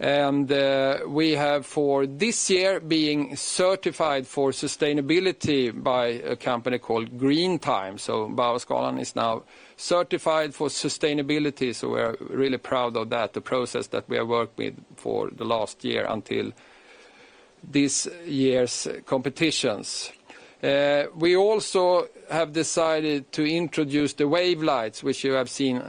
And we have for this year being certified for sustainability by a company called Green Time. So Bauskalan is now certified for sustainability, so we're really proud of that, the process that we have worked with for the last year until this year's competitions. We also have decided to introduce the wave lights, which you have seen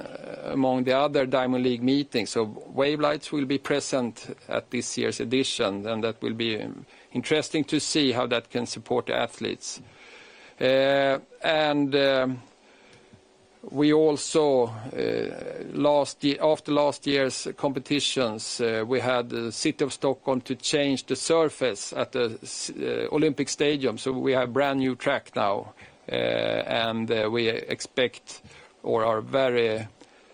among the other Diamond League meetings. So wave lights will be present at this year's edition, and that will be interesting to see how that can support the athletes. We also, after last year's competitions, we had the City of Stockholm to change the surface at the Olympic Stadium. So we have a brand new track now, and we expect or are very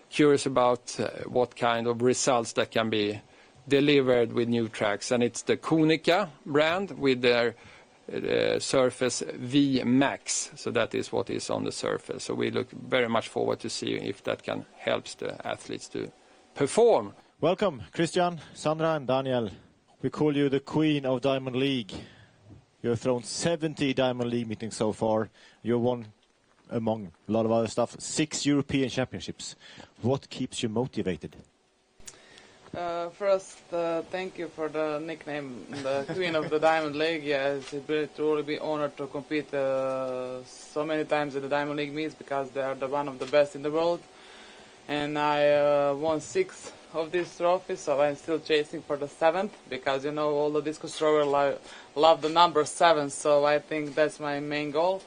curious about what kind of results that can be delivered with new tracks. And it's the Konica brand with their surface V Max, so that is what is on the surface. So we look very much forward to see if that can help the athletes to perform. Welcome, Christian, Sandra and Daniel. We call you the Queen of Diamond League. You have thrown 70 Diamond League meetings so far. You won, among a lot of other stuff, 6 European Championships. What keeps you motivated? First, thank you for the nickname, the Queen of the Diamond League. Yes, it will truly be honored to compete so many times at the Diamond League meets, because they are one of the best in the world. And I won 6 of these trophies, so I'm still chasing for the 7th, because you know all the discus throwers love the number 7, so I think that's my main goal.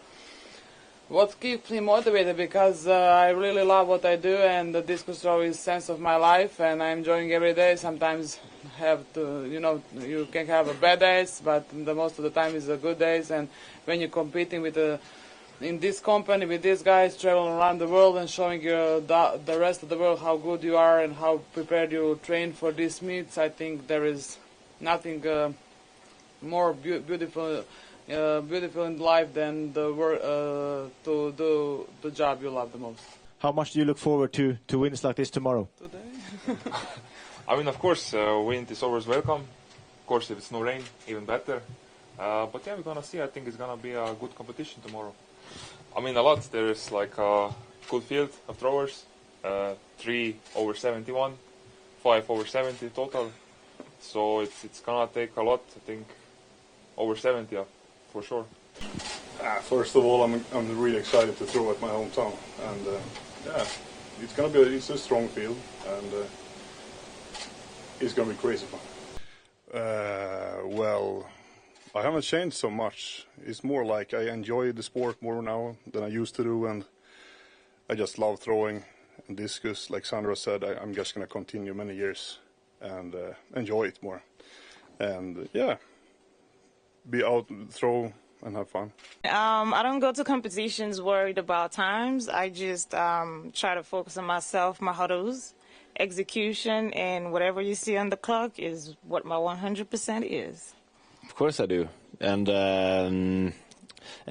What keeps me motivated? Because I really love what I do, and the discus throw is sense of my life, and I'm enjoying every day. Sometimes have to, you can have a bad days, but the most of the time is the good days. And when you're competing with in this company with these guys, traveling around the world and showing the rest of the world how good you are and how prepared you train for these meets, I think there is nothing more beautiful in life than the work to do the job you love the most. How much do you look forward to wins like this tomorrow? Today? I mean, of course, wind is always welcome. Of course, if it's no rain, even better. But yeah, we're gonna see. I think it's gonna be a good competition tomorrow. I mean, a lot. There's like a good field of throwers. 3 over 71, 5 over 70 total. So it's gonna take a lot. I think over 70. For sure. First of all, I'm really excited to throw at my hometown, and it's a strong field, and it's gonna be crazy fun. Well, I haven't changed so much. It's more like I enjoy the sport more now than I used to do, and I just love throwing and discus. Like Sandra said, I'm just gonna continue many years and enjoy it more, and be out, throw, and have fun. I don't go to competitions worried about times. I just try to focus on myself, my huddles, execution, and whatever you see on the clock is what my 100% is. Of course I do. And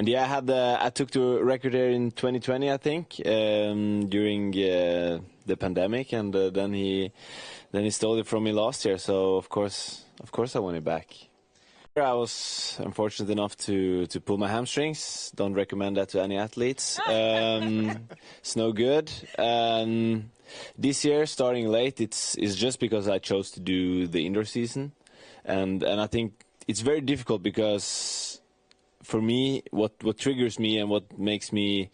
yeah, I took the record here in 2020, I think, during the pandemic, and then he stole it from me last year. So of course I want it back. I was unfortunate enough to pull my hamstrings. Don't recommend that to any athletes. It's no good. This year, starting late, it's just because I chose to do the indoor season, and I think it's very difficult because for me, what triggers me and what makes me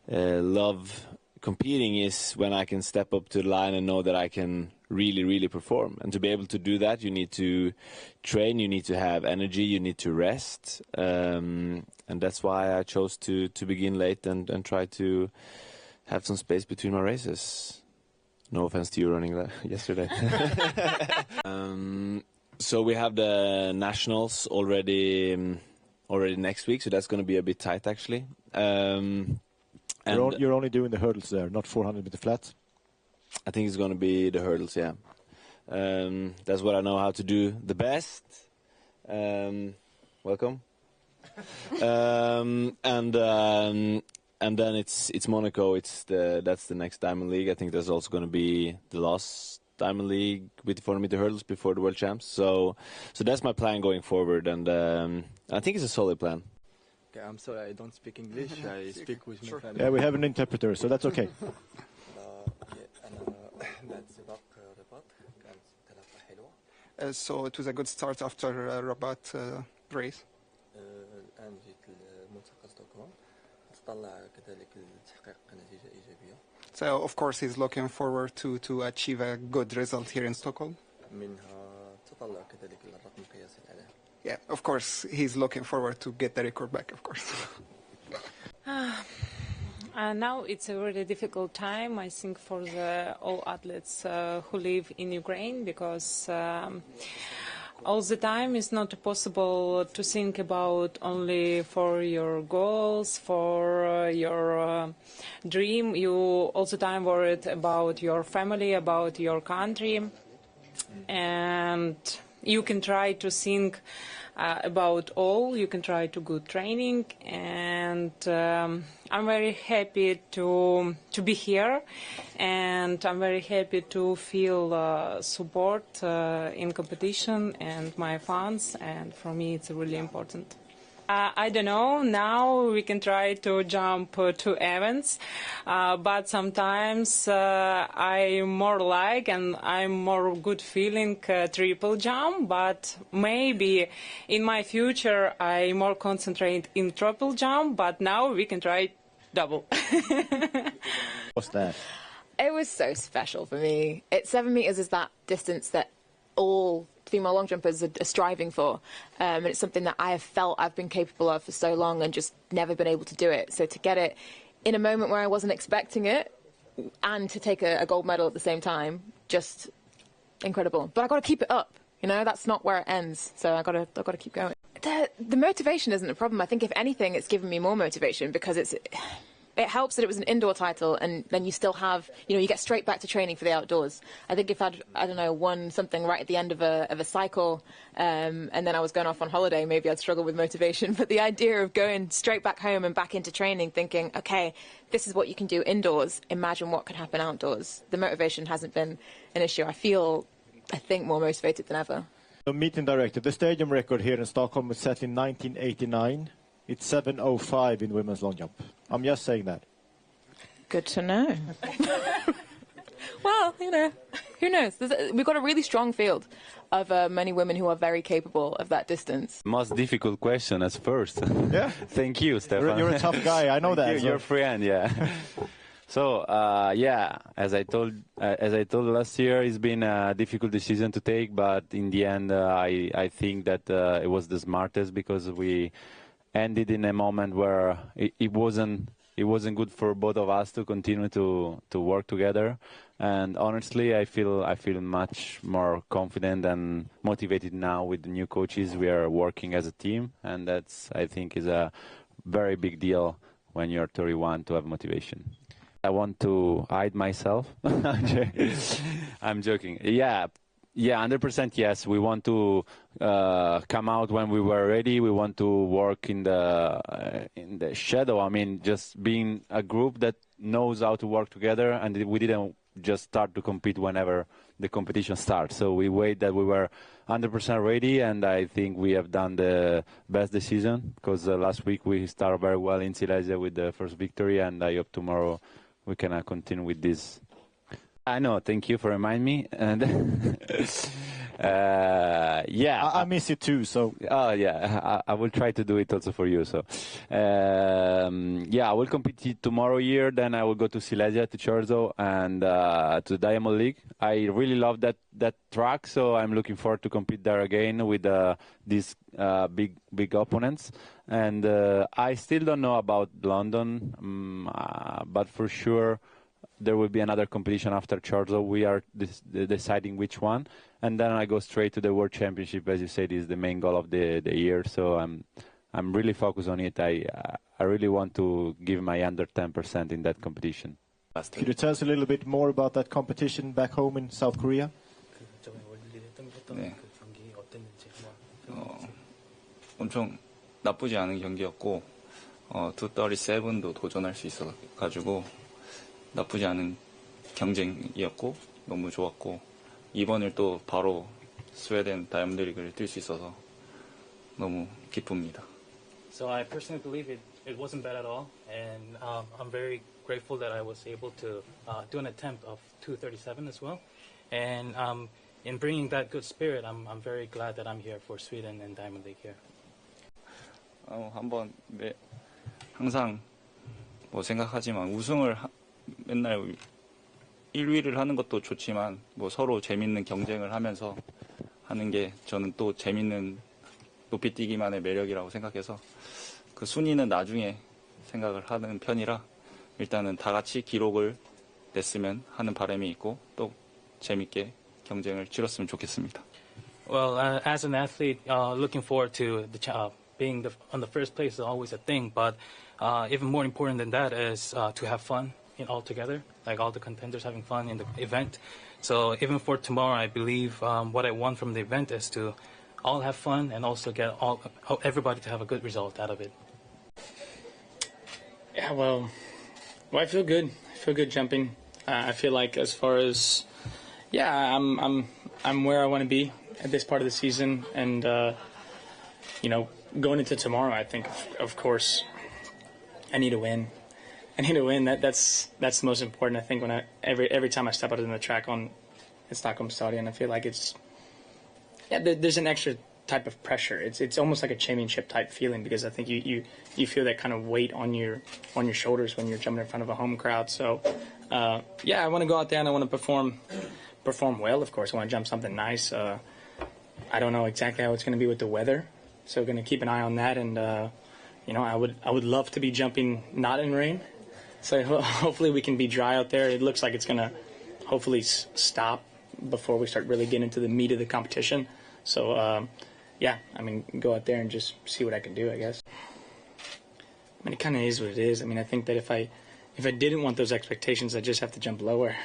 love competing is when I can step up to the line and know that I can really perform. And to be able to do that, you need to train, you need to have energy, you need to rest, and that's why I chose to begin late and try to have some space between my races. No offense to you running that yesterday. So we have the nationals already next week, so that's going to be a bit tight actually. You're only doing the hurdles there, not 400 meter flat? I think it's going to be the hurdles, yeah. That's what I know how to do the best. Welcome. And then it's Monaco. That's the next Diamond League. I think that's also going to be the last Diamond League with 400-meter hurdles before the World Champs. So that's my plan going forward, and I think it's a solid plan. Okay, I'm sorry, I don't speak English. I speak with my family. Yeah, we have an interpreter, so that's okay. So it was a good start after Rabat race. So of course he's looking forward to achieve a good result here in Stockholm. Yeah, of course he's looking forward to get the record back, of course. Now it's a really difficult time, I think, for all athletes who live in Ukraine, because all the time it's not possible to think about only for your goals, for your dream. You all the time worried about your family, about your country, and you can try to think about all. You can try to good training, and I'm very happy to be here, and I'm very happy to feel support in competition and my fans, and for me it's really important. I don't know, now we can try to jump to events, but sometimes I more like and I'm more good feeling triple jump, but maybe in my future I more concentrate in triple jump, but now we can try double. What's that? It was so special for me. 7 meters is that distance that all female long jumpers are striving for, and it's something that I have felt I've been capable of for so long and just never been able to do it. So to get it in a moment where I wasn't expecting it, and to take a gold medal at the same time, just incredible. But I got to keep it up. You know, that's not where it ends. So I got to keep going. The motivation isn't a problem. I think if anything, it's given me more motivation, because it helps that it was an indoor title, and then you still have, you get straight back to training for the outdoors. I think if I'd, won something right at the end of a cycle, and then I was going off on holiday, maybe I'd struggle with motivation. But the idea of going straight back home and back into training, thinking, okay, this is what you can do indoors, imagine what could happen outdoors. The motivation hasn't been an issue. I think, more motivated than ever. The meeting director, the stadium record here in Stockholm was set in 1989. It's 7:05 in women's long jump. I'm just saying that. Good to know. Well, who knows? We've got a really strong field of many women who are very capable of that distance. Most difficult question as first. Yeah. Thank you, Stefan. You're a tough guy. I know that. You're a friend, yeah. So as I told last year, it's been a difficult decision to take, but in the end, I think that it was the smartest, because we ended in a moment where it wasn't good for both of us to continue to work together. And honestly, I feel much more confident and motivated now with the new coaches. We are working as a team, and that's, I think, is a very big deal when you're 31 to have motivation. I want to hide myself. I'm joking. Yeah, 100% yes. We want to come out when we were ready. We want to work in the shadow. I mean, just being a group that knows how to work together, and we didn't just start to compete whenever the competition starts. So we wait that we were 100% ready, and I think we have done the best decision, because last week we started very well in Silesia with the first victory, and I hope tomorrow we can continue with this. I know, thank you for reminding me. And I miss it too. So I will try to do it also for you. So I will compete tomorrow here. Then I will go to Silesia, to Chorzo, and to the Diamond League. I really love that track, so I'm looking forward to compete there again with these big opponents. And I still don't know about London, but for sure there will be another competition after Chorzo. We are deciding which one, and then I go straight to the World Championship. As you said, is the main goal of the year. So I'm really focused on it. I really want to give my under 10% in that competition. Could you tell us a little bit more about that competition back home in South Korea? 네. 엄청 나쁘지 않은 경기였고 237도 도전할 수 있어가지고 나쁘지 않은 경쟁이었고 너무 좋았고 이번을 또 바로 스웨덴 다이아몬드 리그를 뛸 수 있어서 너무 기쁩니다. So I personally believe it wasn't bad at all, and I'm very grateful that I was able to do an attempt of 2:37 as well. And in bringing that good spirit, I'm very glad that I'm here for Sweden and Diamond League here. 한번 항상 뭐 생각하지만 우승을 맨날 1위를 하는 것도 좋지만 뭐 서로 재밌는 경쟁을 하면서 하는 게 저는 또 재밌는 높이 뛰기만의 매력이라고 생각해서 그 순위는 나중에 생각을 하는 편이라 일단은 다 같이 기록을 냈으면 하는 바람이 있고 또 재밌게 경쟁을 치렀으면 좋겠습니다. Well, as an athlete, looking forward to being on the first place is always a thing, but even more important than that is to have fun all together, like all the contenders having fun in the event. So even for tomorrow, I believe what I want from the event is to all have fun and also get everybody to have a good result out of it. Yeah, well, I feel good. I feel good jumping. I feel like as far as, yeah, I'm where I want to be at this part of the season, and going into tomorrow, I think of course I need to win. I need to win. That's the most important. I think when every time I step out on the track at Stockholm Stadion, I feel like there's an extra type of pressure. It's almost like a championship type feeling, because I think you feel that kind of weight on your shoulders when you're jumping in front of a home crowd. So yeah, I want to go out there and I want to perform well. Of course, I want to jump something nice. I don't know exactly how it's going to be with the weather, so going to keep an eye on that. And I would love to be jumping not in rain. So hopefully we can be dry out there. It looks like it's going to hopefully stop before we start really getting into the meat of the competition. So yeah, I mean, go out there and just see what I can do, I guess. I mean, it kind of is what it is. I mean, I think that if I didn't want those expectations, I just have to jump lower,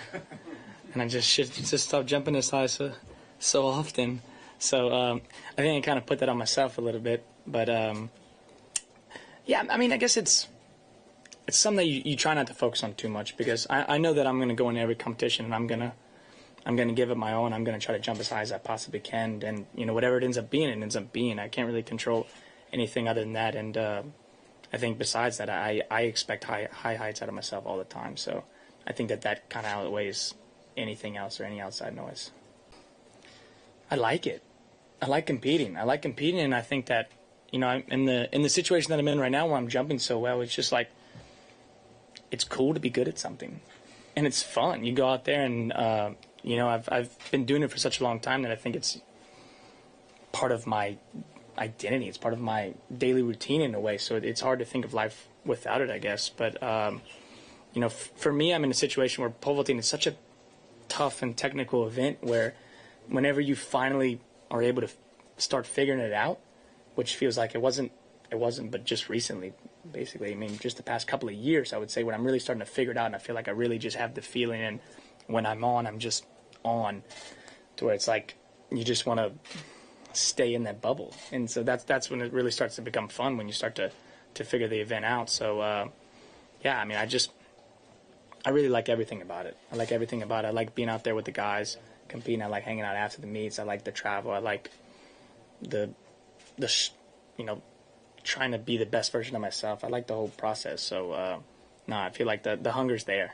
and I should stop jumping as high so often. So I think I kind of put that on myself a little bit. But yeah, I mean, I guess it's something that you try not to focus on too much, because I know that I'm going to go in every competition and I'm going to give it my all, and I'm going to try to jump as high as I possibly can. And whatever it ends up being, it ends up being. I can't really control anything other than that. And I think besides that, I expect high heights out of myself all the time. So I think that kind of outweighs anything else or any outside noise. I like it. I like competing. And I think that in the situation that I'm in right now, where I'm jumping so well, it's just like, it's cool to be good at something, and it's fun. You go out there and I've been doing it for such a long time that I think it's part of my identity. It's part of my daily routine in a way. So it's hard to think of life without it, I guess. But for me, I'm in a situation where pole vaulting is such a tough and technical event, where whenever you finally are able to start figuring it out, which feels like it wasn't, but just recently, basically. I mean, just the past couple of years, I would say, when I'm really starting to figure it out, and I feel like I really just have the feeling, and when I'm on, I'm just on, to where it's like you just want to stay in that bubble. And so that's when it really starts to become fun, when you start to figure the event out. So yeah, I mean, I really like everything about it. I like being out there with the guys competing. I like hanging out after the meets. I like the travel. I like the trying to be the best version of myself. I like the whole process. So no, I feel like the hunger's there.